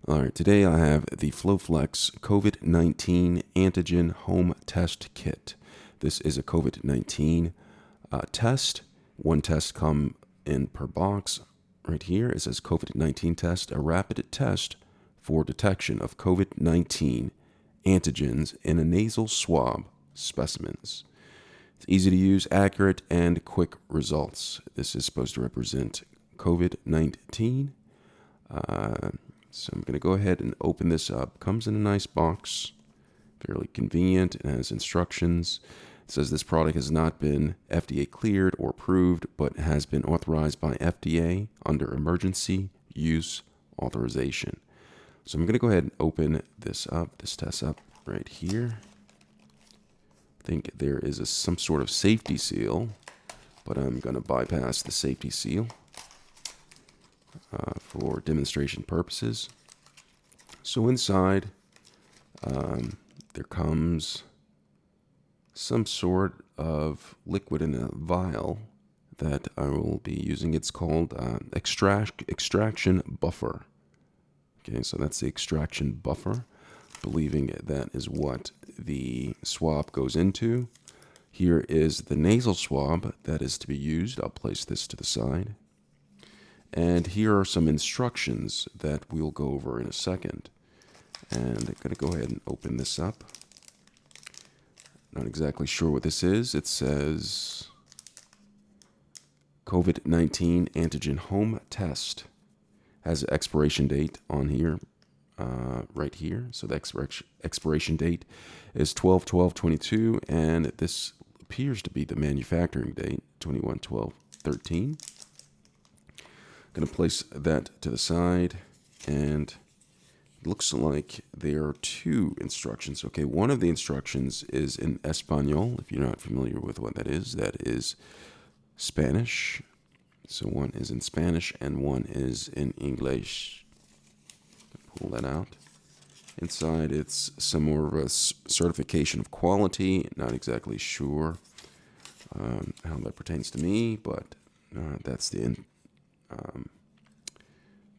All right, today I have the FlowFlex COVID-19 Antigen Home Test Kit. This is a COVID-19 test. One test come in per box. Right here it says COVID-19 test, a rapid test for detection of COVID-19 antigens in a nasal swab specimens. It's easy to use, accurate, and quick results. This is supposed to represent COVID-19. So I'm going to go ahead and open this up. Comes in a nice box, fairly convenient. It has instructions. It says this product has not been FDA cleared or approved, but has been authorized by FDA under emergency use authorization. So I'm going to go ahead and open this test up right here. I think there is some sort of safety seal, but I'm going to bypass the safety seal for demonstration purposes. So inside, there comes some sort of liquid in a vial that I will be using. It's called extraction buffer. Okay, so that's the extraction buffer, believing that is what the swab goes into. Here is the nasal swab that is to be used. I'll place this to the side. And here are some instructions that we'll go over in a second. And I'm going to go ahead and open this up. Not exactly sure what this is. It says COVID-19 antigen home test. Has an expiration date on here, right here. So the expiration date is 12/12/22, and this appears to be the manufacturing date, 21/12/13. Going to place that to the side, and it looks like there are two instructions. Okay, one of the instructions is in Espanol. If you're not familiar with what that is Spanish. So one is in Spanish and one is in English. Pull that out. Inside, it's some more of a certification of quality. Not exactly sure how that pertains to me, but that's the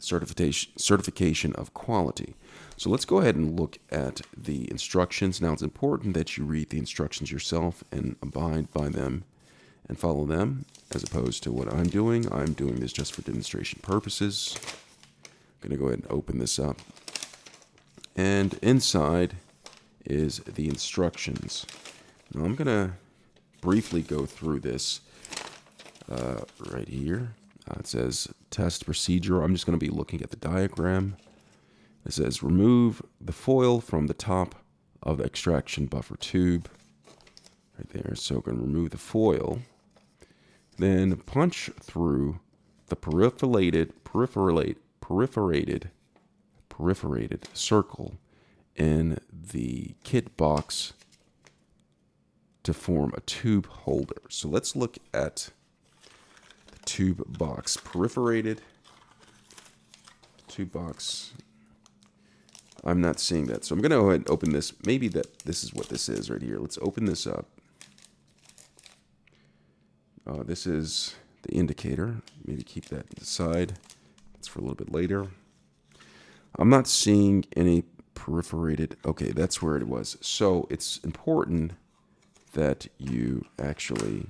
certification of quality. So let's go ahead and look at the instructions. Now, it's important that you read the instructions yourself and abide by them and follow them, as opposed to what I'm doing. I'm doing this just for demonstration purposes. I'm going to go ahead and open this up. And inside is the instructions. Now, I'm going to briefly go through this right here. It says test procedure. I'm just going to be looking at the diagram. It says remove the foil from the top of the extraction buffer tube. Right there. So I'm going to remove the foil. Then punch through the perforated circle in the kit box to form a tube holder. So let's look at tube box. Perforated tube box. I'm not seeing that. So I'm going to go ahead and open this. Maybe this is what this is right here. Let's open this up. This is the indicator. Maybe keep that aside. That's for a little bit later. I'm not seeing any perforated. Okay, that's where it was. So it's important that you actually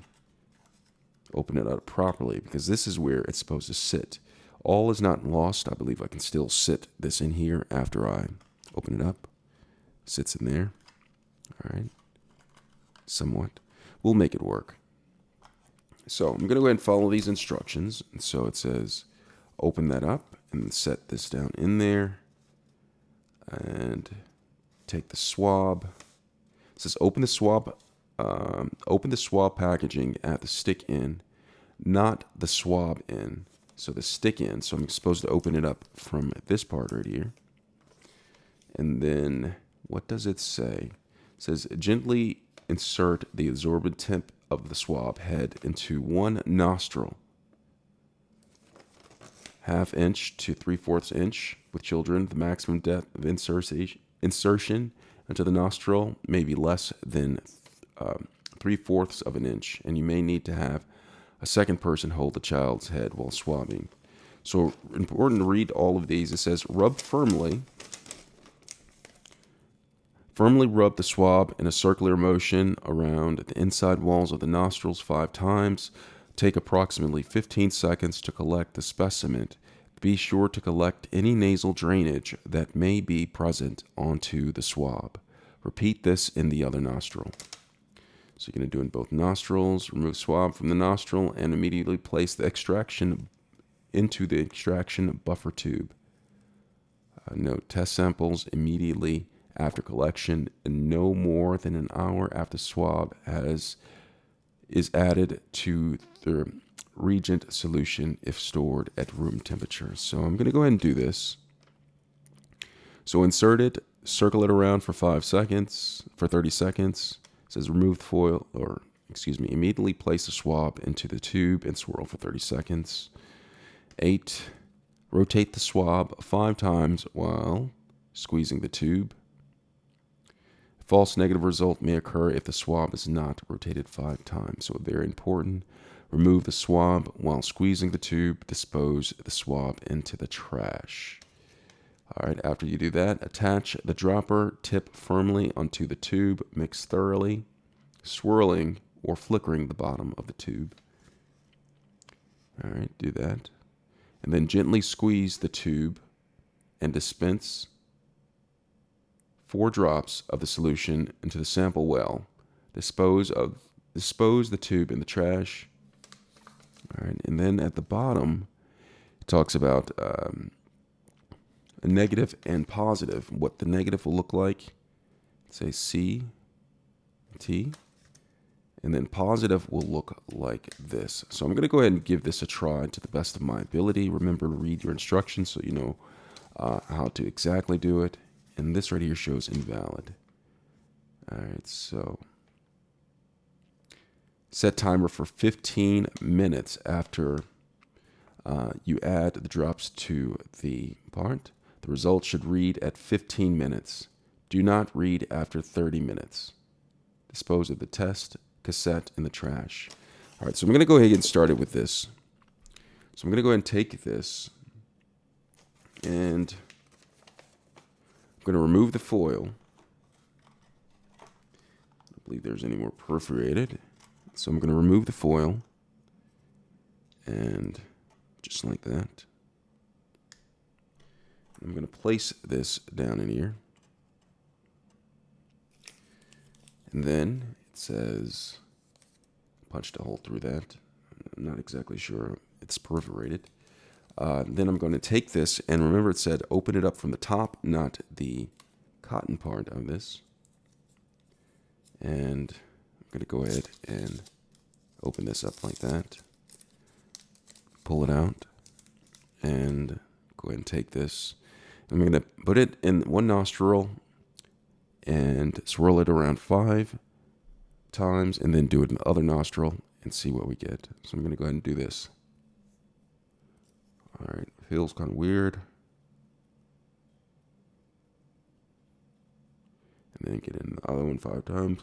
open it up properly, because this is where it's supposed to sit. All is not lost. I believe I can still sit this in here after I open it up. Sits in there. All right. Somewhat. We'll make it work. So I'm going to go ahead and follow these instructions. And so it says open that up and set this down in there. And take the swab. It says open the swab packaging at the stick end, not the swab end. So the stick end. So I'm supposed to open it up from this part right here. And then what does it say? It says gently insert the absorbent tip of the swab head into one nostril, 1/2 inch to 3/4 inch. With children, the maximum depth of insertion into the nostril may be less than 3/4 of an inch, and you may need to have a second person hold the child's head while swabbing. So important to read all of these. It says rub firmly. Firmly rub the swab in a circular motion around the inside walls of the nostrils 5 times. Take approximately 15 seconds to collect the specimen. Be sure to collect any nasal drainage that may be present onto the swab. Repeat this in the other nostril. So you're going to do in both nostrils. Remove swab from the nostril and immediately place the extraction into the extraction buffer tube. Note, test samples immediately after collection and no more than an hour after swab is added to the reagent solution if stored at room temperature. So I'm going to go ahead and do this. So insert it, circle it around for 30 seconds. It says remove the foil, immediately place the swab into the tube and swirl for 30 seconds. 8, rotate the swab 5 times while squeezing the tube. A false negative result may occur if the swab is not rotated 5 times. So very important. Remove the swab while squeezing the tube. Dispose the swab into the trash. All right, after you do that, attach the dropper tip firmly onto the tube. Mix thoroughly, swirling or flickering the bottom of the tube. All right, do that. And then gently squeeze the tube and dispense 4 drops of the solution into the sample well. Dispose the tube in the trash. All right, and then at the bottom, it talks about a negative and positive. What the negative will look like, say C, T, and then positive will look like this. So I'm going to go ahead and give this a try to the best of my ability. Remember to read your instructions so you know how to exactly do it. And this right here shows invalid. All right, so set timer for 15 minutes after you add the drops to the part. The results should read at 15 minutes. Do not read after 30 minutes. Dispose of the test cassette in the trash. All right, so I'm going to go ahead and get started with this. So I'm going to go ahead and take this and I'm going to remove the foil. I don't believe there's any more perforated. So I'm going to remove the foil and just like that. I'm going to place this down in here. And then it says, punched a hole through that. I'm not exactly sure it's perforated. Then I'm going to take this, and remember it said open it up from the top, not the cotton part of this. And I'm going to go ahead and open this up like that. Pull it out, and go ahead and take this. I'm going to put it in one nostril and swirl it around 5 times, and then do it in the other nostril and see what we get. So I'm going to go ahead and do this. All right, feels kind of weird. And then get in the other one 5 times.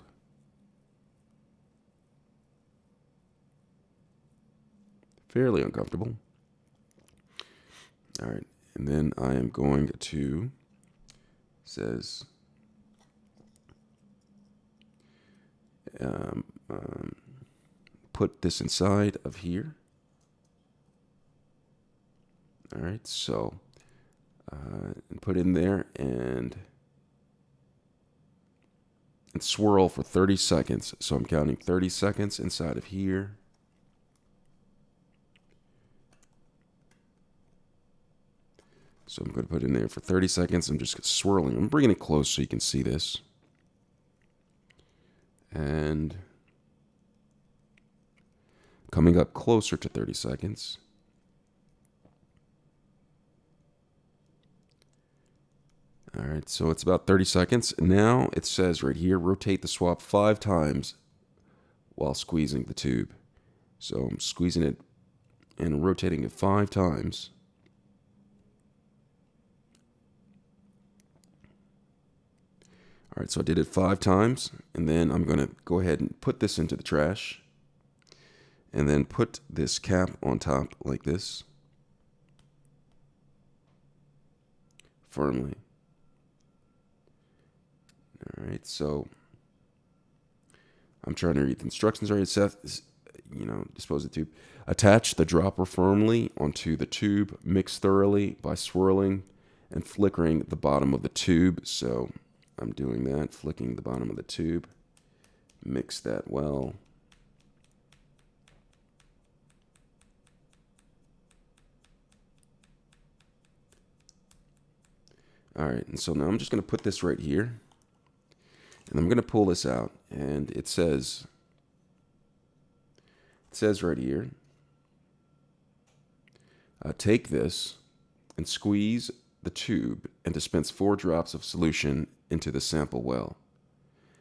Fairly uncomfortable. All right, and then I am going to, says, put this inside of here. All right, so put in there and swirl for 30 seconds. So I'm counting 30 seconds inside of here. So I'm going to put it in there for 30 seconds. I'm just swirling. I'm bringing it close so you can see this. And coming up closer to 30 seconds. All right, so it's about 30 seconds. Now it says right here, rotate the swab 5 times while squeezing the tube. So I'm squeezing it and rotating it 5 times. All right, so I did it 5 times, and then I'm going to go ahead and put this into the trash, and then put this cap on top like this. firmly. All right, so I'm trying to read the instructions right. Seth, dispose of the tube. Attach the dropper firmly onto the tube. Mix thoroughly by swirling and flickering the bottom of the tube. So I'm doing that, flicking the bottom of the tube. Mix that well. All right, and so now I'm just going to put this right here. And I'm going to pull this out, and it says right here, take this and squeeze the tube and dispense 4 drops of solution into the sample well,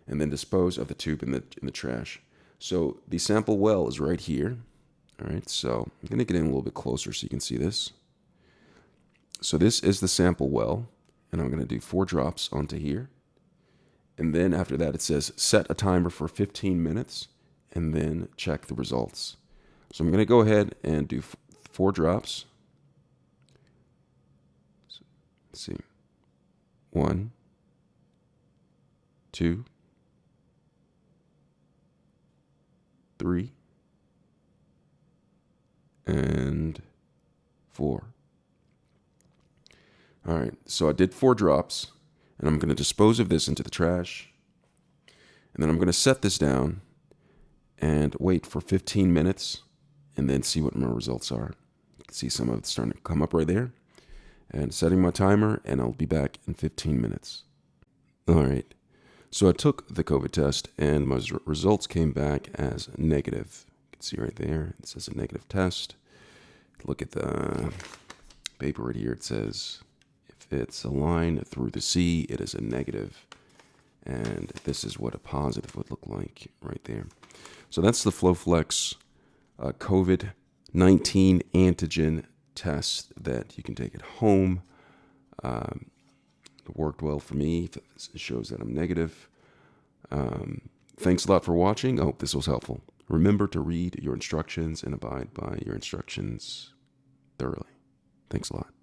and then dispose of the tube in the trash. So the sample well is right here. All right, so I'm going to get in a little bit closer so you can see this. So this is the sample well, and I'm going to do 4 drops onto here. And then after that, it says set a timer for 15 minutes and then check the results. So I'm going to go ahead and do 4 drops. Let's see. 1, 2, 3, and 4. All right, so I did 4 drops. And I'm going to dispose of this into the trash. And then I'm going to set this down and wait for 15 minutes and then see what my results are. You can see some of it starting to come up right there. And setting my timer, and I'll be back in 15 minutes. All right. So I took the COVID test, and my results came back as negative. You can see right there, it says a negative test. Look at the paper right here. It says, it's a line through the C, it is a negative. And this is what a positive would look like right there. So that's the FlowFlex COVID-19 antigen test that you can take at home. It worked well for me. It shows that I'm negative. Thanks a lot for watching. I hope this was helpful. Remember to read your instructions and abide by your instructions thoroughly. Thanks a lot.